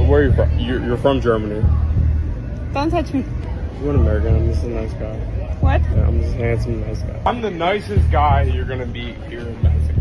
Where are you from? You're from Germany. Don't touch me. You're an American. I'm just a nice guy. What? Yeah, I'm just a handsome, nice guy. I'm the nicest guy you're gonna meet here in Mexico.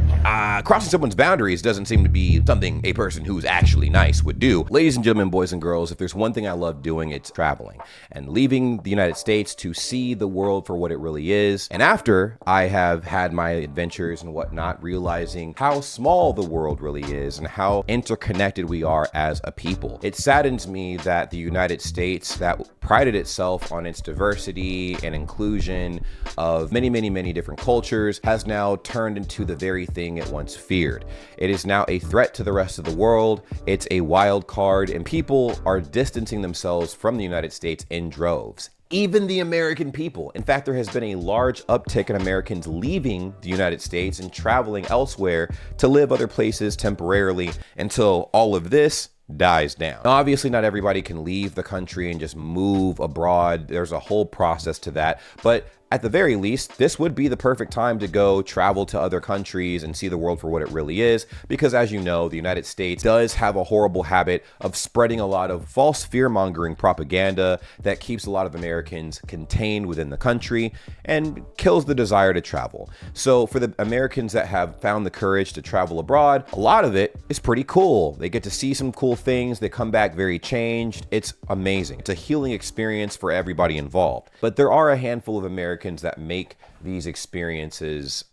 Crossing someone's boundaries doesn't seem to be something a person who's actually nice would do. Ladies and gentlemen, boys and girls, if there's one thing I love doing, it's traveling and leaving the United States to see the world for what it really is. And after I have had my adventures and whatnot, realizing how small the world really is and how interconnected we are as a people. It saddens me that the United States, that prided itself on its diversity and inclusion of many, many, many different cultures, has now turned into the very thing it once feared. It is now a threat to the rest of the world. It's a wild card, and people are distancing themselves from the United States in droves. Even the American people. In fact, there has been a large uptick in Americans leaving the United States and traveling elsewhere to live other places temporarily until all of this dies down. Now, obviously, not everybody can leave the country and just move abroad. There's a whole process to that, but at the very least, this would be the perfect time to go travel to other countries and see the world for what it really is. Because as you know, the United States does have a horrible habit of spreading a lot of false fear-mongering propaganda that keeps a lot of Americans contained within the country and kills the desire to travel. So for the Americans that have found the courage to travel abroad, a lot of it is pretty cool. They get to see some cool things. They come back very changed. It's amazing. It's a healing experience for everybody involved. But there are a handful of Americans that make these experiences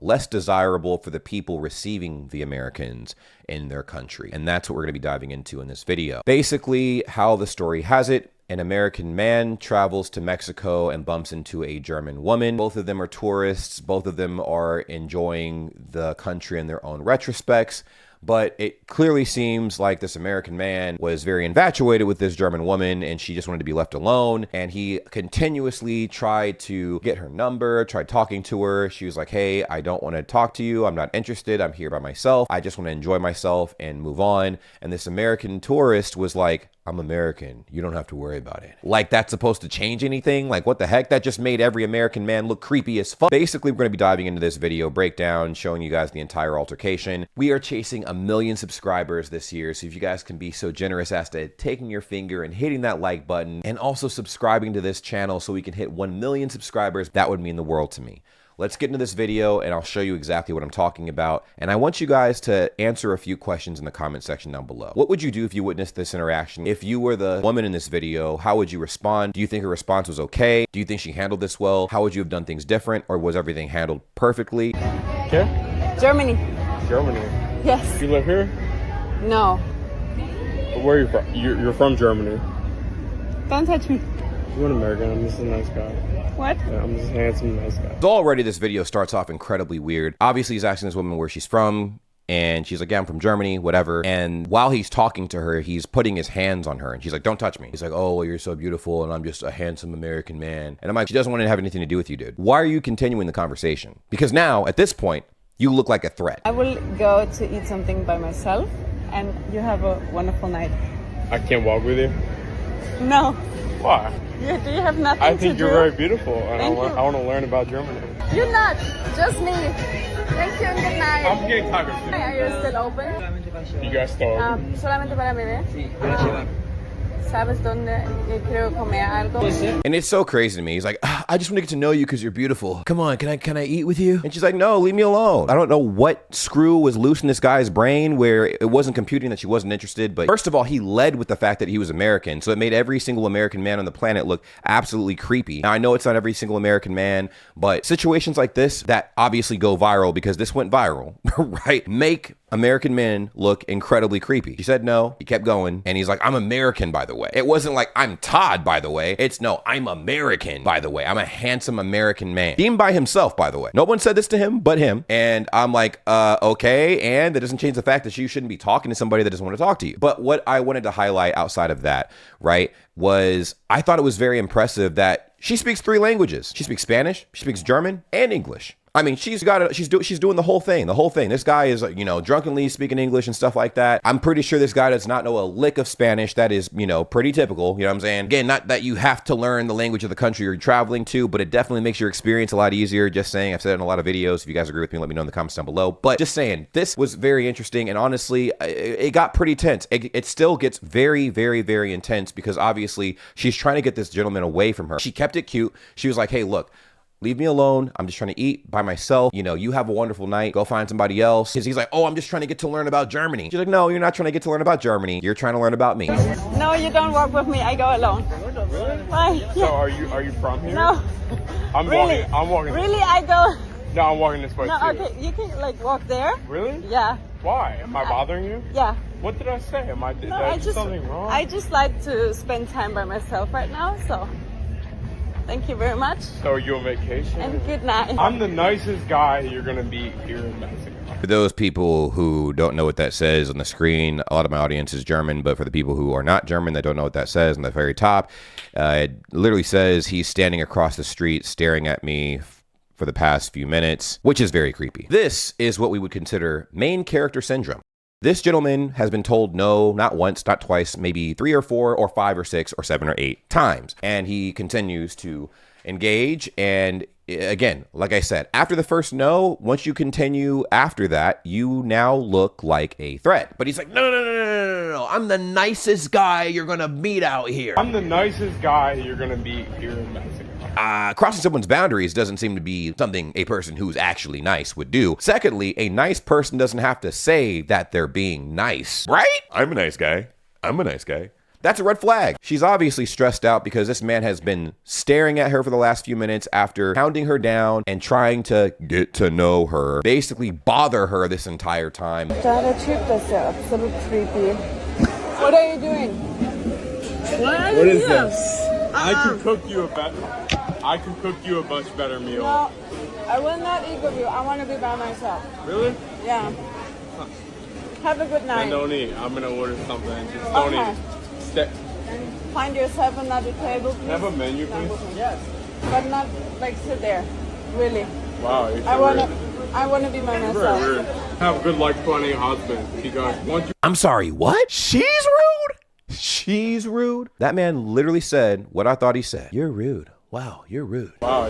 less desirable for the people receiving the Americans in their country. And that's what we're going to be diving into in this video. Basically, how the story has it: an American man travels to Mexico and bumps into a German woman. Both of them are tourists. Both of them are enjoying the country in their own retrospects. But it clearly seems like this American man was very infatuated with this German woman and she just wanted to be left alone. And he continuously tried to get her number, tried talking to her. She was like, hey, I don't want to talk to you. I'm not interested. I'm here by myself. I just want to enjoy myself and move on. And this American tourist was like, I'm American. You don't have to worry about it. Like that's supposed to change anything? Like what the heck? That just made every American man look creepy as fuck. Basically, we're going to be diving into this video breakdown, showing you guys the entire altercation. We are chasing 1 million subscribers this year. So if you guys can be so generous as to taking your finger and hitting that like button and also subscribing to this channel so we can hit 1 million subscribers, that would mean the world to me. Let's get into this video and I'll show you exactly what I'm talking about. And I want you guys to answer a few questions in the comment section down below. What would you do if you witnessed this interaction? If you were the woman in this video, how would you respond? Do you think her response was okay? Do you think she handled this well? How would you have done things different? Or was everything handled perfectly? Okay. Germany. Germany. Yes. You live here? No. Where are you from? You're from Germany. Don't touch me. You're an American. I'm just a nice guy. What? Yeah, I'm just a handsome, nice guy. So already this video starts off incredibly weird. Obviously, he's asking this woman where she's from. And she's like, yeah, I'm from Germany, whatever. And while he's talking to her, he's putting his hands on her. And she's like, don't touch me. He's like, oh, well, you're so beautiful. And I'm just a handsome American man. And I'm like, she doesn't want to have anything to do with you, dude. Why are you continuing the conversation? Because now, at this point, you look like a threat. I will go to eat something by myself. And you have a wonderful night. I can't walk with you? No. Why? Do you have nothing to do? I think you're very beautiful. And I Thank you. want to learn about Germany. You're not. Just me. Thank you and good night. I'm getting tired of you. Are you still open? You guys still open? Solamente para beber. Sí, para llevar. ¿Sabes dónde quiero comer algo? And it's so crazy to me. He's like, I just want to get to know you because you're beautiful. Come on, can I eat with you? And she's like, no, leave me alone. I don't know what screw was loose in this guy's brain where it wasn't computing that she wasn't interested. But first of all, he led with the fact that he was American. So it made every single American man on the planet look absolutely creepy. Now, I know it's not every single American man, but situations like this that obviously go viral because this went viral, right? Make American men look incredibly creepy. She said no. He kept going. And he's like, I'm American, by the way. It wasn't like, I'm Todd, by the way. It's no, I'm American, by the way. I'm a handsome American man. Deemed by himself, by the way. No one said this to him but him. And I'm like, okay. And that doesn't change the fact that you shouldn't be talking to somebody that doesn't want to talk to you. But what I wanted to highlight outside of that, right, was I thought it was very impressive that she speaks 3 languages. She speaks Spanish, she speaks German, and English. I mean, she's doing the whole thing. This guy is, you know, drunkenly speaking English and stuff like that. I'm pretty sure this guy does not know a lick of Spanish. That is, you know, pretty typical. You know what I'm saying? Again, not that you have to learn the language of the country you're traveling to, but it definitely makes your experience a lot easier. Just saying, I've said it in a lot of videos. If you guys agree with me, let me know in the comments down below. But just saying, this was very interesting, and honestly, it got pretty tense. It still gets very, very, very intense because obviously she's trying to get this gentleman away from her. She kept it cute. She was like, hey, look, leave me alone. I'm just trying to eat by myself. You know, you have a wonderful night. Go find somebody else. Because he's like, oh, I'm just trying to get to learn about Germany. She's like, no, you're not trying to get to learn about Germany. You're trying to learn about me. No, you don't walk with me. I go alone. Really? Why? So are you from here? No. I'm really? walking. Really? I go. No, I'm walking this way No, too. okay. You can like walk there. Really? Yeah. Why? Am I bothering you? Yeah. What did I say? Did I do something wrong? I just like to spend time by myself right now, so thank you very much. So are you on vacation? And good night. I'm the nicest guy you're gonna meet here in Mexico. For those people who don't know what that says on the screen, a lot of my audience is German, but for the people who are not German that don't know what that says on the very top, it literally says he's standing across the street staring at me for the past few minutes, which is very creepy. This is what we would consider main character syndrome. This gentleman has been told no, not once, not twice, maybe 3 or 4 or 5 or 6 or 7 or 8 times. And he continues to engage. And again, like I said, after the first no, once you continue after that, you now look like a threat. But he's like, no, I'm the nicest guy you're gonna meet out here. I'm the nicest guy you're gonna meet here in Mexico. Crossing someone's boundaries doesn't seem to be something a person who's actually nice would do. Secondly, a nice person doesn't have to say that they're being nice, right? I'm a nice guy. I'm a nice guy. That's a red flag. She's obviously stressed out because this man has been staring at her for the last few minutes after hounding her down and trying to get to know her, basically bother her this entire time. Der Typ, das ist ja absolut creepy. What are you doing? What is this? I can cook you a much better meal. No, I will not eat with you. I want to be by myself. Really? Yeah. Have a good night. Then don't eat. I'm gonna order something. Just don't eat. Find yourself another table, please. Have a menu, please. Yes. But not like sit there. Really. Wow. I wanna be by myself. Very rude. Have a good, like, funny husband. Because once you. I'm sorry, what? She's rude? She's rude? That man literally said what I thought he said. You're rude. Wow, you're rude. Wow.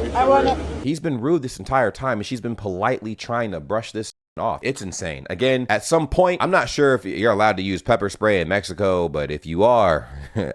He's been rude this entire time, and she's been politely trying to brush this off. It's insane. Again, at some point, I'm not sure if you're allowed to use pepper spray in Mexico, but if you are,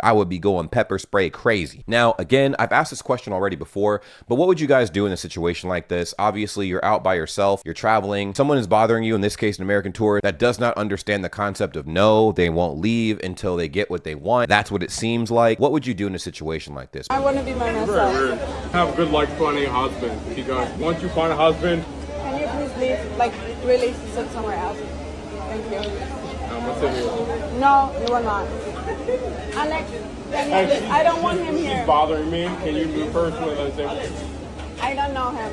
I would be going pepper spray crazy. Now, again, I've asked this question already before, but what would you guys do in a situation like this? Obviously, you're out by yourself, you're traveling, someone is bothering you, in this case, an American tourist that does not understand the concept of no, they won't leave until they get what they want. That's what it seems like. What would you do in a situation like this? I want to be by myself. Have a good, like, funny husband. Because once you find a husband. Can you please leave? Like, really sit somewhere else? Thank you. What's it here? No, you will not. Alex, I don't want him here. He's bothering me. Can you move her to another table? I don't know him.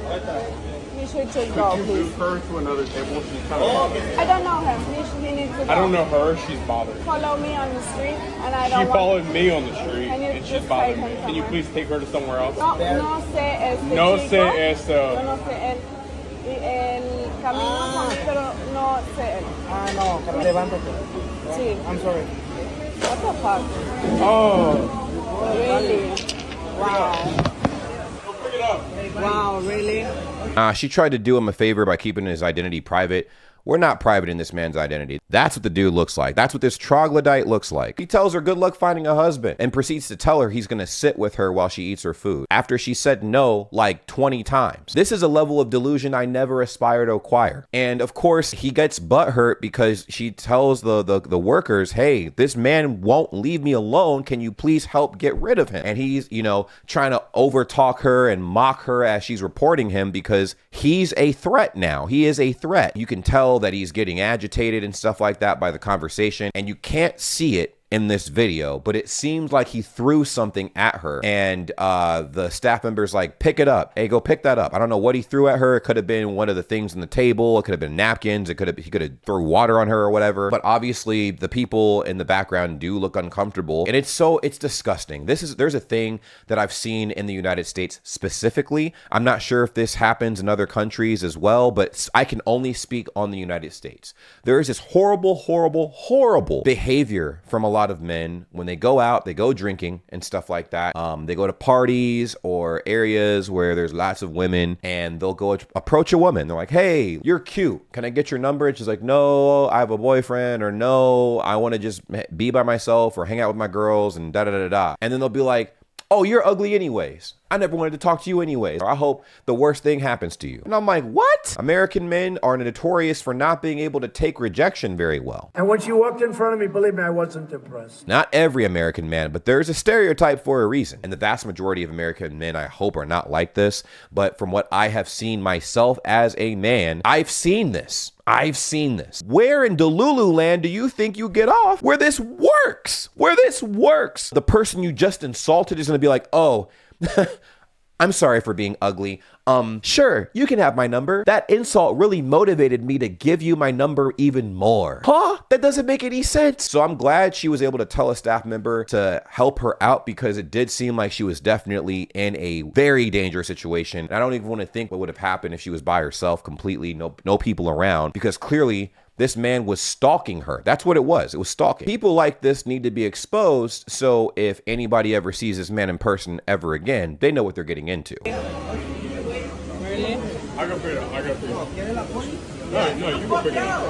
He should just Could go, you please. move her to another table? She's kind of bothering. I don't know him. He needs to go. I don't know her. She's bothering. Follow me on the street, and I don't She followed me on the street, Can you and she's just bothering take me. him Can you somewhere? please take her to somewhere else? No, no sé este No chico. sé esto. Yo no sé el camino, pero no sé él. Ah, no, levántate. Sí. I'm sorry. What the fuck? Oh. Really? Wow. Go pick it up. Wow, really? She tried to do him a favor by keeping his identity private. We're not private in this man's identity. That's what the dude looks like. That's what this troglodyte looks like. He tells her good luck finding a husband and proceeds to tell her he's gonna sit with her while she eats her food after she said no like 20 times. This is a level of delusion I never aspire to acquire. And of course, he gets butthurt because she tells the workers, hey, this man won't leave me alone. Can you please help get rid of him? And he's, you know, trying to overtalk her and mock her as she's reporting him because he's a threat now. He is a threat. You can tell that he's getting agitated and stuff like that by the conversation, and you can't see it in this video, but it seems like he threw something at her, and the staff member's like, pick it up. Hey, go pick that up. I don't know what he threw at her. It could have been one of the things on the table. It could have been napkins. He could have threw water on her or whatever. But obviously the people in the background do look uncomfortable, and it's disgusting. There's a thing that I've seen in the United States specifically. I'm not sure if this happens in other countries as well, but I can only speak on the United States. There is this horrible behavior from a lot of men when they go out, they go drinking and stuff like that. They go to parties or areas where there's lots of women, and they'll go approach a woman. They're like, hey, you're cute. Can I get your number? And she's like, no, I have a boyfriend, or no, I want to just be by myself or hang out with my girls and da-da-da-da. And then they'll be like, oh, you're ugly anyways. I never wanted to talk to you anyways. Or I hope the worst thing happens to you. And I'm like, what? American men are notorious for not being able to take rejection very well. And when she walked in front of me, believe me, I wasn't impressed. Not every American man, but there's a stereotype for a reason. And the vast majority of American men, I hope, are not like this. But from what I have seen myself as a man, I've seen this. Where in Delulu land do you think you get off where this works? The person you just insulted is going to be like, oh, I'm sorry for being ugly. Sure, you can have my number. That insult really motivated me to give you my number even more. Huh? That doesn't make any sense. So I'm glad she was able to tell a staff member to help her out, because it did seem like she was definitely in a very dangerous situation. And I don't even want to think what would have happened if she was by herself completely, no people around, because clearly this man was stalking her. That's what it was. It was stalking. People like this need to be exposed, so if anybody ever sees this man in person ever again, they know what they're getting into. Really? I go pick it up. No, you go pick it up.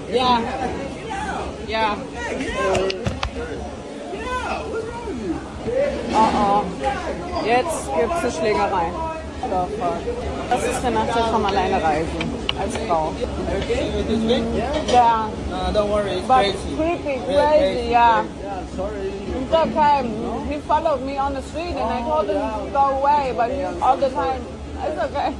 Yeah. Jetzt gibt's eine Schlägerei. Das ist der Nachteil vom Alleinereisen als Frau. Yeah. Don't worry, it's But crazy. crazy, yeah. It's okay. He followed me on the street and I told him to go away, but all the time, it's okay.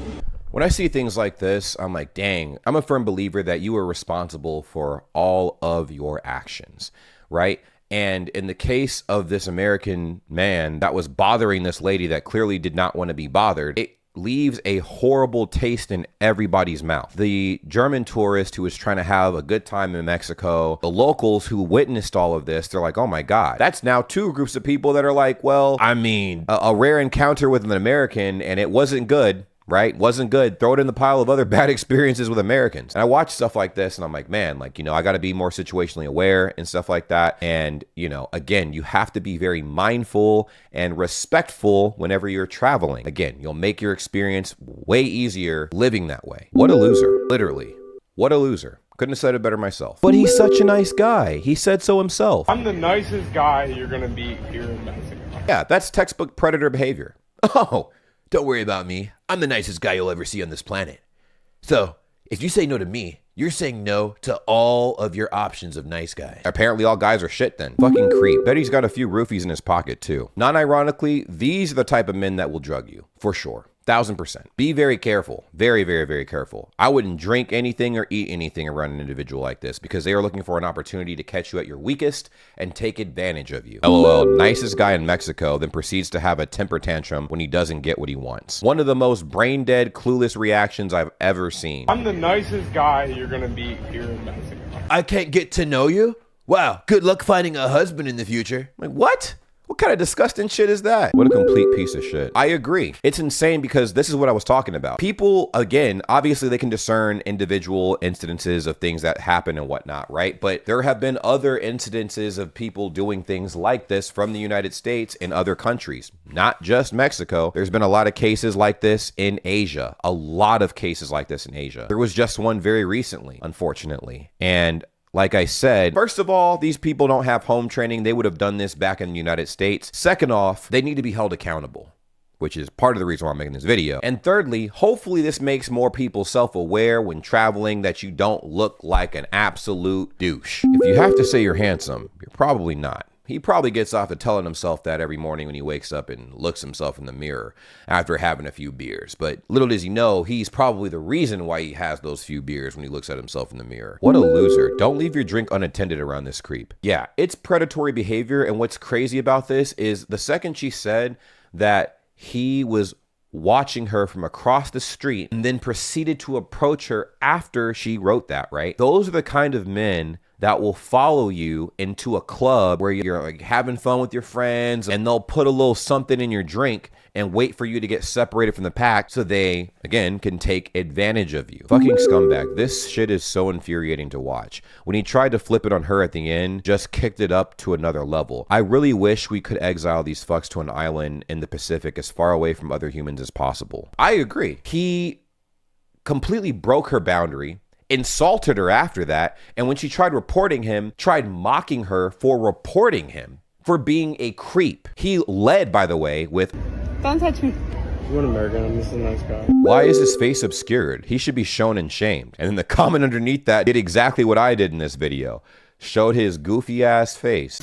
When I see things like this, I'm like, dang, I'm a firm believer that you are responsible for all of your actions, right? And in the case of this American man that was bothering this lady that clearly did not want to be bothered, it leaves a horrible taste in everybody's mouth. The German tourist who was trying to have a good time in Mexico, the locals who witnessed all of this, they're like, oh my God. That's now two groups of people that are like, well, I mean, a rare encounter with an American and it wasn't good. Right? Wasn't good. Throw it in the pile of other bad experiences with Americans. And I watch stuff like this and I'm like, man, like, I got to be more situationally aware and stuff like that. And, again, you have to be very mindful and respectful whenever you're traveling. Again, you'll make your experience way easier living that way. What a loser. Literally. What a loser. Couldn't have said it better myself. But he's such a nice guy. He said so himself. I'm the nicest guy you're going to meet here in Mexico. Yeah, that's textbook predator behavior. Oh, don't worry about me. I'm the nicest guy you'll ever see on this planet. So, if you say no to me, you're saying no to all of your options of nice guys. Apparently all guys are shit then. Fucking creep. Bet he's got a few roofies in his pocket too. Non-ironically, these are the type of men that will drug you. For sure. 1000%. Be very careful. Very, very, very careful. I wouldn't drink anything or eat anything around an individual like this because they are looking for an opportunity to catch you at your weakest and take advantage of you. LOL, nicest guy in Mexico, then proceeds to have a temper tantrum when he doesn't get what he wants. One of the most brain dead, clueless reactions I've ever seen. I'm the nicest guy you're going to meet here in Mexico. I can't get to know you? Wow, good luck finding a husband in the future. Like, what? What kind of disgusting shit is that? What a complete piece of shit. I agree. It's insane because this is what I was talking about. People, again, obviously they can discern individual incidences of things that happen and whatnot, right? But there have been other incidences of people doing things like this from the United States in other countries, not just Mexico. There's been a lot of cases like this in Asia. A lot of cases like this in Asia. There was just one very recently, unfortunately. And like I said, first of all, these people don't have home training. They would have done this back in the United States. Second off, they need to be held accountable, which is part of the reason why I'm making this video. And thirdly, hopefully this makes more people self-aware when traveling that you don't look like an absolute douche. If you have to say you're handsome, you're probably not. He probably gets off to telling himself that every morning when he wakes up and looks himself in the mirror after having a few beers. But little does he know, he's probably the reason why he has those few beers when he looks at himself in the mirror. What a loser. Don't leave your drink unattended around this creep. Yeah, it's predatory behavior. And what's crazy about this is the second she said that he was watching her from across the street and then proceeded to approach her after she wrote that, right? Those are the kind of men that will follow you into a club where you're like having fun with your friends, and they'll put a little something in your drink and wait for you to get separated from the pack so they, again, can take advantage of you. Fucking scumbag. This shit is so infuriating to watch. When he tried to flip it on her at the end, just kicked it up to another level. I really wish we could exile these fucks to an island in the Pacific as far away from other humans as possible. I agree. He completely broke her boundary, insulted her after that, and when she tried reporting him, tried mocking her for reporting him, for being a creep. He led, by the way, with, Don't touch me. You're an American. I'm just a nice guy. why is his face obscured? He should be shown and shamed. And then the comment underneath that did exactly what I did in this video. Showed his goofy ass face.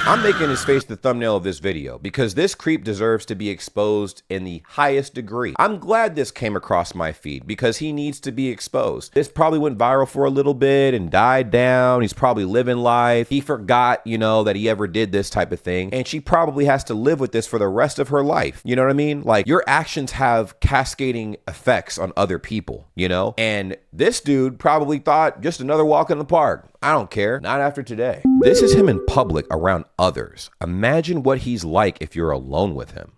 I'm making his face the thumbnail of this video because this creep deserves to be exposed in the highest degree. I'm glad this came across my feed because he needs to be exposed. This probably went viral for a little bit and died down. He's probably living life. He forgot, you know, that he ever did this type of thing. And she probably has to live with this for the rest of her life. You know what I mean? Like, your actions have cascading effects on other people, you know? And this dude probably thought just another walk in the park. I don't care. Not after today. This is him in public around others. Imagine what he's like if you're alone with him.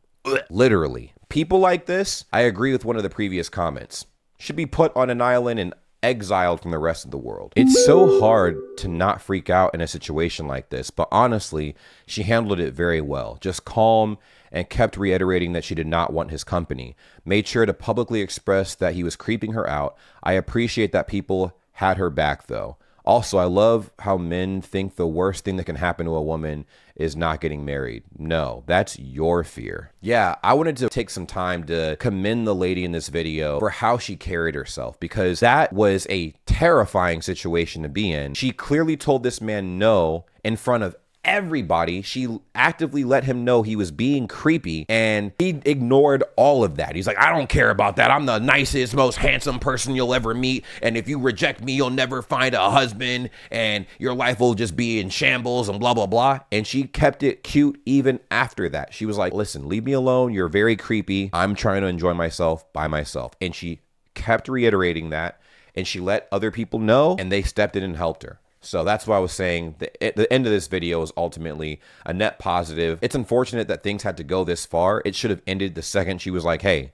Literally. People like this, I agree with one of the previous comments, should be put on an island and exiled from the rest of the world. It's so hard to not freak out in a situation like this, but honestly, she handled it very well. Just calm and kept reiterating that she did not want his company. Made sure to publicly express that he was creeping her out. I appreciate that people had her back though. Also, I love how men think the worst thing that can happen to a woman is not getting married. No, that's your fear. Yeah, I wanted to take some time to commend the lady in this video for how she carried herself, because that was a terrifying situation to be in. She clearly told this man no in front of everybody. She actively let him know he was being creepy, and he ignored all of that. He's like, I don't care about that. I'm the nicest, most handsome person you'll ever meet, and if you reject me, you'll never find a husband, and your life will just be in shambles and blah, blah, blah. And she kept it cute even after that. She was like, listen, leave me alone. You're very creepy. I'm trying to enjoy myself by myself. And she kept reiterating that, and she let other people know, and they stepped in and helped her. So that's why I was saying the end of this video is ultimately a net positive. It's unfortunate that things had to go this far. It should have ended the second she was like, hey,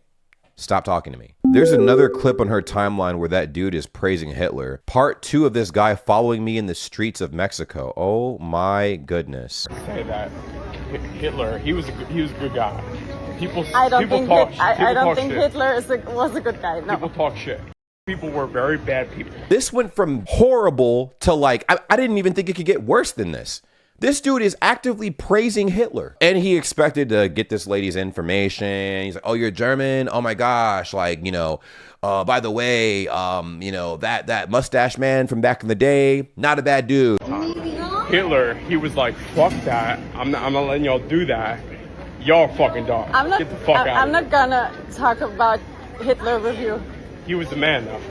stop talking to me. There's another clip on her timeline where that dude is praising Hitler. Part 2 of this guy following me in the streets of Mexico. Oh my goodness. Say that Hitler, he was a good guy. I don't think Hitler was a good guy. No. People talk shit. People were very bad people. This went from horrible to like, I didn't even think it could get worse than this. This dude is actively praising Hitler. And he expected to get this lady's information. He's like, oh, you're German? Oh my gosh. Like, you know, by the way, you know, that mustache man from back in the day, not a bad dude. Hitler, he was like, fuck that. I'm not letting y'all do that. Y'all fucking dog. Get the fuck out. I'm not gonna talk about Hitler with you. He was the man, though.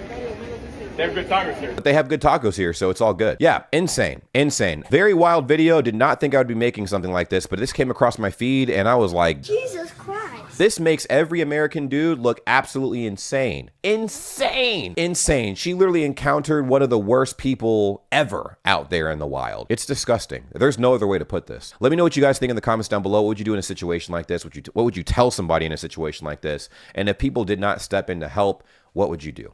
They have good tacos here. But they have good tacos here, so it's all good. Yeah, insane. Insane. Very wild video. Did not think I would be making something like this, but this came across my feed, and I was like, Jesus Christ. This makes every American dude look absolutely insane. Insane. Insane. She literally encountered one of the worst people ever out there in the wild. It's disgusting. There's no other way to put this. Let me know what you guys think in the comments down below. What would you do in a situation like this? What would you tell somebody in a situation like this? And if people did not step in to help, what would you do?